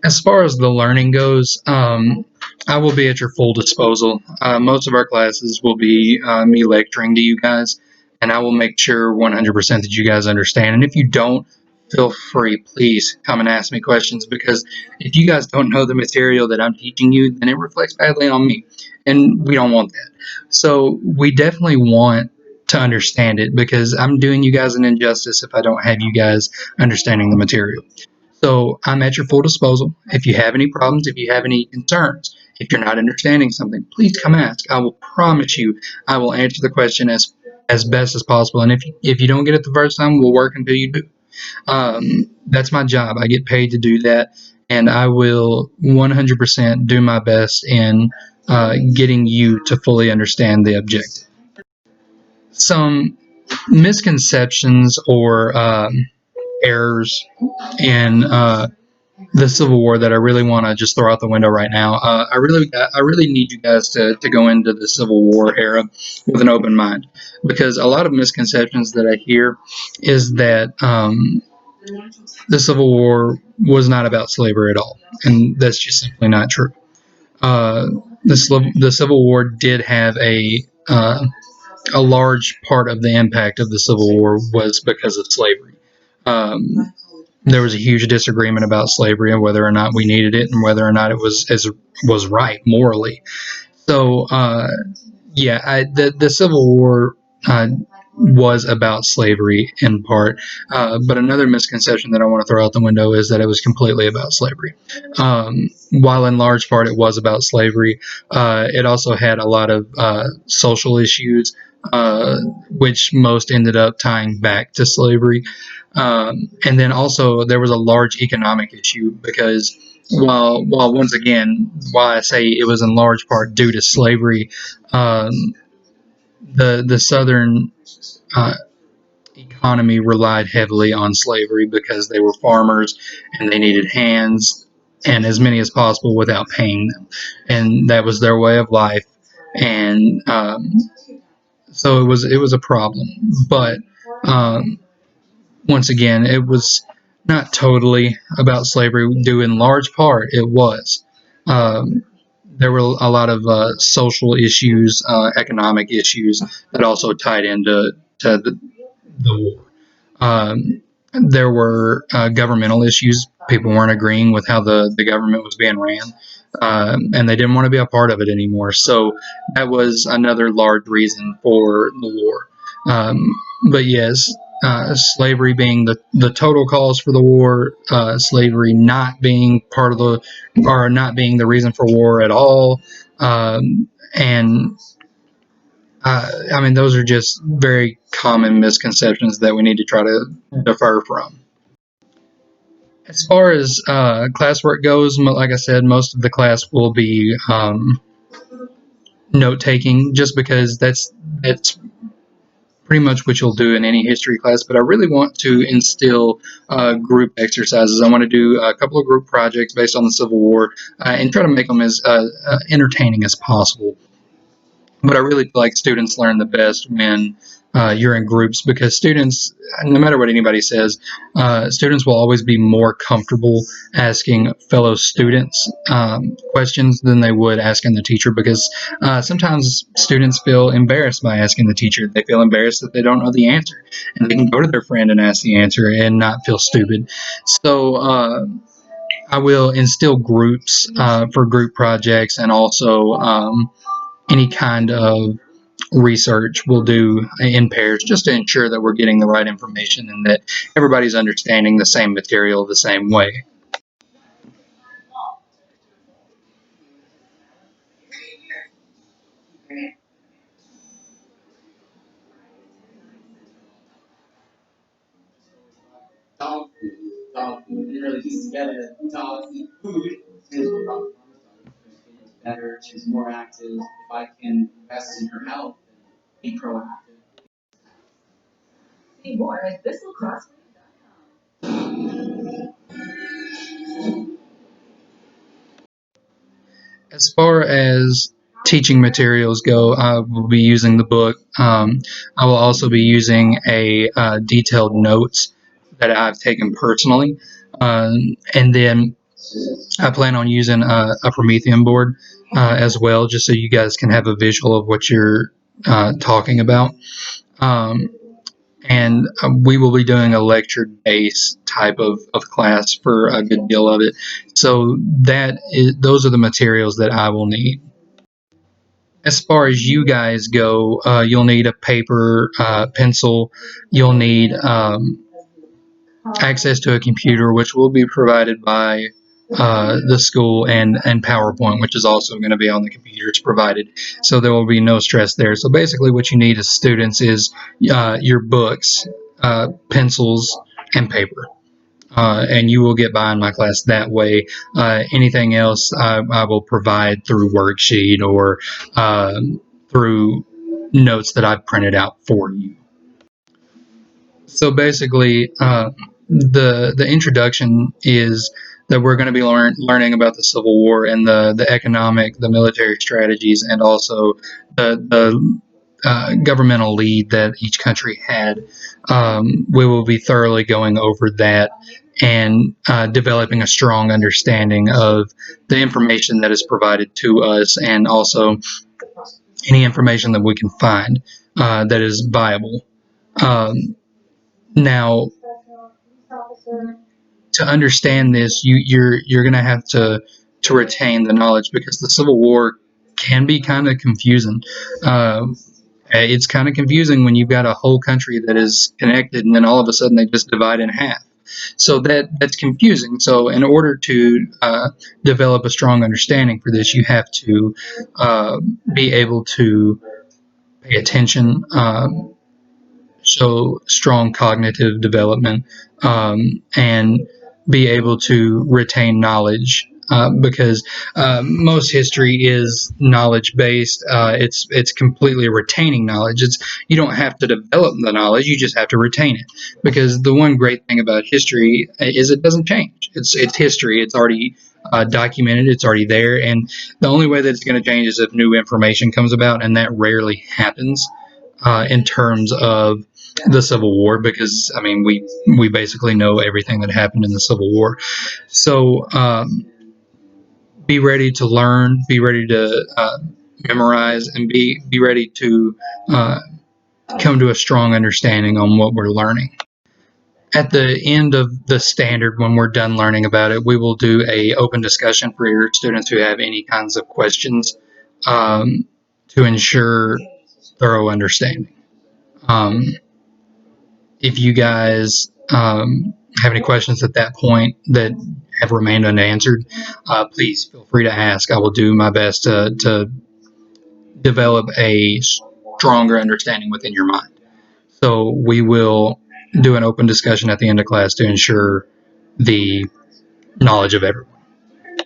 As far as the learning goes, I will be at your full disposal. Most of our classes will be me lecturing to you guys, and I will make sure 100% that you guys understand. And if you don't, feel free, please come and ask me questions, because if you guys don't know the material that I'm teaching you, then it reflects badly on me, and we don't want that. So we definitely want to understand it, because I'm doing you guys an injustice if I don't have you guys understanding the material. So I'm at your full disposal. If you have any problems, if you have any concerns, if you're not understanding something, please come ask. I will promise you I will answer the question as best as possible. And if you don't get it the first time, we'll work until you do. That's my job. I get paid to do that, and I will 100% do my best in getting you to fully understand the objective. Some misconceptions or errors in the Civil War that I really want to just throw out the window right now. I really need you guys to go into the Civil War era with an open mind, because a lot of misconceptions that I hear is that the Civil War was not about slavery at all, and that's just simply not true. Uh, the Civil War did have a large part of the impact of the Civil War was because of slavery. Um, there was a huge disagreement about slavery and whether or not we needed it and whether or not it was right morally. So yeah, the Civil War was about slavery in part, but another misconception that I want to throw out the window is that it was completely about slavery. While in large part it was about slavery, it also had a lot of social issues, which most ended up tying back to slavery. And then also there was a large economic issue, because while once again, why I say it was in large part due to slavery, um, the southern uh, economy relied heavily on slavery because they were farmers and they needed hands and as many as possible without paying them, and that was their way of life. And so it was a problem, but um, once again, it was not totally about slavery. Due in large part, it was. Um, there were a lot of social issues, economic issues that also tied into the war. There were governmental issues. People weren't agreeing with how the government was being ran, and they didn't want to be a part of it anymore. So that was another large reason for the war. Um, but yes, slavery being the total cause for the war, slavery not being part of the, or not being the reason for war at all, and I mean, those are just very common misconceptions that we need to try to defer from. As far as classwork goes, like I said, most of the class will be note taking, just because that's pretty much what you'll do in any history class. But I really want to instill group exercises. I want to do a couple of group projects based on the Civil War, and try to make them as entertaining as possible. But I really feel like students learn the best when you're in groups, because students, no matter what anybody says, students will always be more comfortable asking fellow students questions than they would asking the teacher, because sometimes students feel embarrassed by asking the teacher. They feel embarrassed that they don't know the answer, and they can go to their friend and ask the answer and not feel stupid. So I will instill groups for group projects, and also any kind of research we'll do in pairs, just to ensure that we're getting the right information and that everybody's understanding the same material the same way. As far as teaching materials go, I will be using the book. I will also be using a detailed notes that I've taken personally, and then I plan on using a Promethean board as well, just so you guys can have a visual of what you're talking about. And we will be doing a lecture-based type of class for a good deal of it. So those are the materials that I will need. As far as you guys go, you'll need a paper, pencil. You'll need access to a computer, which will be provided by the school, and PowerPoint, which is also going to be on the computers provided. So there will be no stress there. So basically what you need as students is your books, pencils, and paper. And you will get by in my class that way. Anything else I will provide through worksheet or through notes that I've printed out for you. So basically, the introduction is that we're going to be learning about the Civil War and the economic, the military strategies, and also the governmental lead that each country had. We will be thoroughly going over that and developing a strong understanding of the information that is provided to us, and also any information that we can find that is viable. Now, to understand this, you're going to have to retain the knowledge, because the Civil War can be kind of confusing. It's kind of confusing when you've got a whole country that is connected, and then all of a sudden they just divide in half. So that's confusing. So in order to develop a strong understanding for this, you have to be able to pay attention, show strong cognitive development, and be able to retain knowledge. Because most history is knowledge based. It's completely retaining knowledge. You don't have to develop the knowledge; you just have to retain it. Because the one great thing about history is it doesn't change. It's history. It's already documented. It's already there, and the only way that it's going to change is if new information comes about, and that rarely happens in terms of the Civil War, because I mean we basically know everything that happened in the Civil War. So be ready to learn, be ready to memorize, and be ready to come to a strong understanding on what we're learning. At the end of the standard, when we're done learning about it, we will do a open discussion for your students who have any kinds of questions, to ensure thorough understanding. If you guys have any questions at that point that have remained unanswered, please feel free to ask. I will do my best to develop a stronger understanding within your mind. So we will do an open discussion at the end of class to ensure the knowledge of everyone.